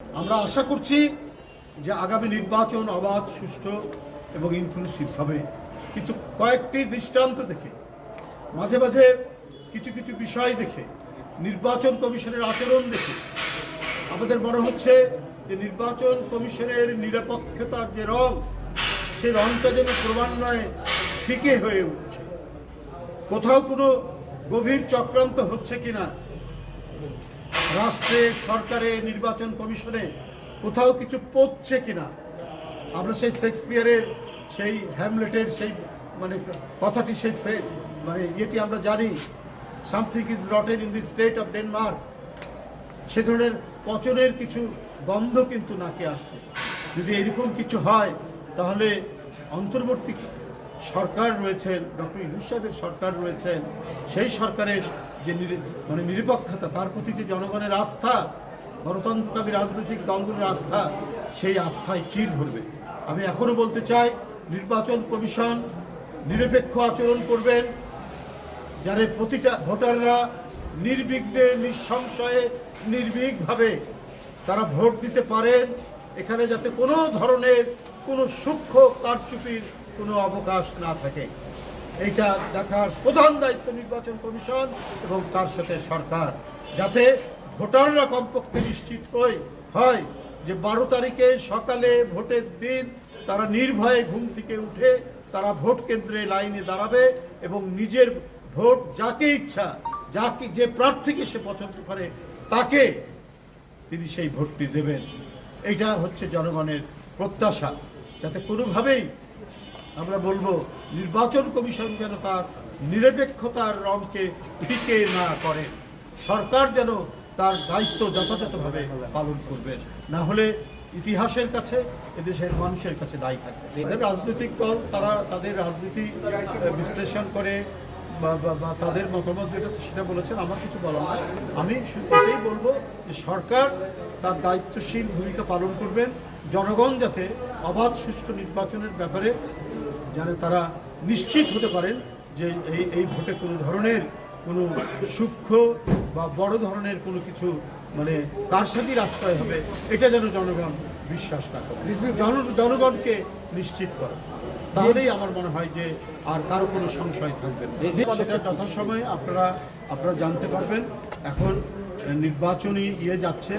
আমরা আশা করছি যে আগামী নির্বাচন অবাধ, সুষ্ঠু এবং ইনক্লুসিভ হবে, কিন্তু কয়েকটি দৃষ্টান্ত দেখে, মাঝে মাঝে কিছু কিছু বিষয় দেখে, নির্বাচন কমিশনের আচরণ দেখে আমাদের মনে হচ্ছে যে নির্বাচন কমিশনের নিরপেক্ষতার যে রং, সেই রংটা যেন ক্রমান্বয়ে ফিকে হয়ে উঠছে। কোথাও কোনো গভীর চক্রান্ত হচ্ছে কিনা, রাষ্ট্রে, সরকারে, নির্বাচন কমিশনে কোথাও কিছু পড়ছে কিনা। আমরা সেই শেক্সপিয়ারের, সেই হ্যামলেটের সেই কথাটি, সেই ফ্রেজ ইয়েটি আমরা জানি, something is rotten in the state of Denmark. সে ধরনের পচনের কিছু গন্ধ কিন্তু নাকে আসছে। যদি এরকম কিছু হয় তাহলে অন্তর্বর্তী সরকার রয়েছেন, ডক্টর ইউনূস সাহেবের সরকার রয়েছেন, সেই সরকারের যে নিরপেক্ষতা, তার প্রতি যে জনগণের আস্থা, গণতন্ত্রকামী রাজনৈতিক দলগুলোর আস্থা, সেই আস্থায় চির ধরবে। আমি এখনো বলতে চাই, নির্বাচন কমিশন নিরপেক্ষ আচরণ করবেন, যারা প্রতিটা ভোটাররা নির্বিঘ্নে, নিঃসংশয়ে, নির্ভীকভাবে তারা ভোট দিতে পারেন। এখানে যাতে কোনো ধরনের কোনো সূক্ষ্ম কারচুপির কোনো অবকাশ না থাকে, এইটা দেখার প্রধান দায়িত্ব নির্বাচন কমিশন এবং তার সাথে সরকার। যাতে ভোটাররা কমপক্ষে নিশ্চিত হয় যে 12 তারিখে সকালে ভোটের দিন তারা নির্ভয়ে ঘুম থেকে উঠে তারা ভোট কেন্দ্রে লাইনে দাঁড়াবে এবং নিজের ভোট যাকে ইচ্ছা, যে প্রার্থীকে সে পছন্দ করে তাকে তিনি সেই ভোটটি দেবেন। এইটা হচ্ছে জনগণের প্রত্যাশা। যাতে কোনোভাবেই আমরা বলবো নির্বাচন কমিশন যেন তার নিরপেক্ষতার রংকে ফিকে না করে, সরকার যেন তার দায়িত্ব যথাযথভাবে পালন করবেন। না হলে ইতিহাসের কাছে, এদেশের মানুষের কাছে দায়ী থাকবে। তাদের রাজনৈতিক দল, তারা তাদের রাজনীতি বিশ্লেষণ করে বা তাদের মতামত যেটা সেটা বলেছেন, আমার কিছু বলার নাই। আমি এটাই বলবো যে সরকার তার দায়িত্বশীল ভূমিকা পালন করবেন। জনগণ যাতে অবাধ সুষ্ঠু নির্বাচনের ব্যাপারে যাতে তারা নিশ্চিত হতে পারেন যে এই ভোটে কোনো ধরনের কোনো সূক্ষ্ম বা বড় ধরনের কোনো কিছু কারসাজির আশ্রয় হবে, এটা যেন জনগণ বিশ্বাস না করে, জনগণকে নিশ্চিত করে। তাহলেই আমার মনে হয় যে আর কারো কোনো সংশয় থাকবে না। সেটা যথাসময়ে আপনারা জানতে পারবেন। এখন নির্বাচনী যাচ্ছে,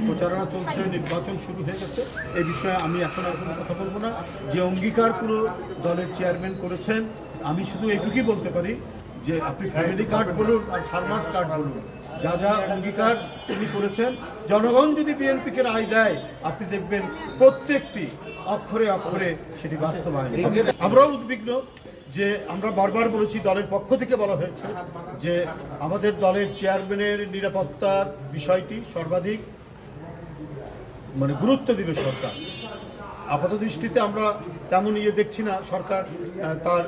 প্রচারণা চলছে, নির্বাচন শুরু হয়ে গেছে। এই বিষয়ে আমি এখন আর কোনো কথা বলবো না। যে অঙ্গীকার পুরো দলের চেয়ারম্যান করেছেন, আমি শুধু এইটুকুই বলতে পারি যে আপনি ফ্যামিলি কার্ড বলুন আর ফার্মার্স কার্ড বলুন, যা যা অঙ্গীকার তিনি করেছেন, জনগণ যদি বিএনপিকে রায় দেয়, আপনি দেখবেন প্রত্যেকটি অক্ষরে অক্ষরে সেটি বাস্তবায়ন। আমরাও উদ্বিগ্ন যে আমরা বারবার বলেছি, দলের পক্ষ থেকে বলা হয়েছে যে আমাদের দলের চেয়ারম্যানের নিরাপত্তার বিষয়টি সর্বাধিক গুরুত্ব দিবে সরকার। আপাত দৃষ্টিতে আমরা তেমন দেখছি না সরকার তার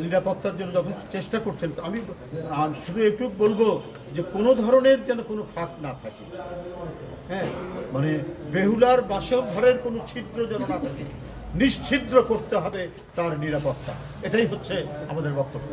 নিরাপত্তার জন্য যথেষ্ট চেষ্টা করছেন। আমি শুধু একটু বলবো যে কোনো ধরনের যেন কোনো ফাঁক না থাকে, হ্যাঁ, বেহুলার বাসর ঘরের কোনো ছিদ্র যেন না থাকে, নিশ্ছিদ্র করতে হবে তার নিরাপত্তা। এটাই হচ্ছে আমাদের বক্তব্য।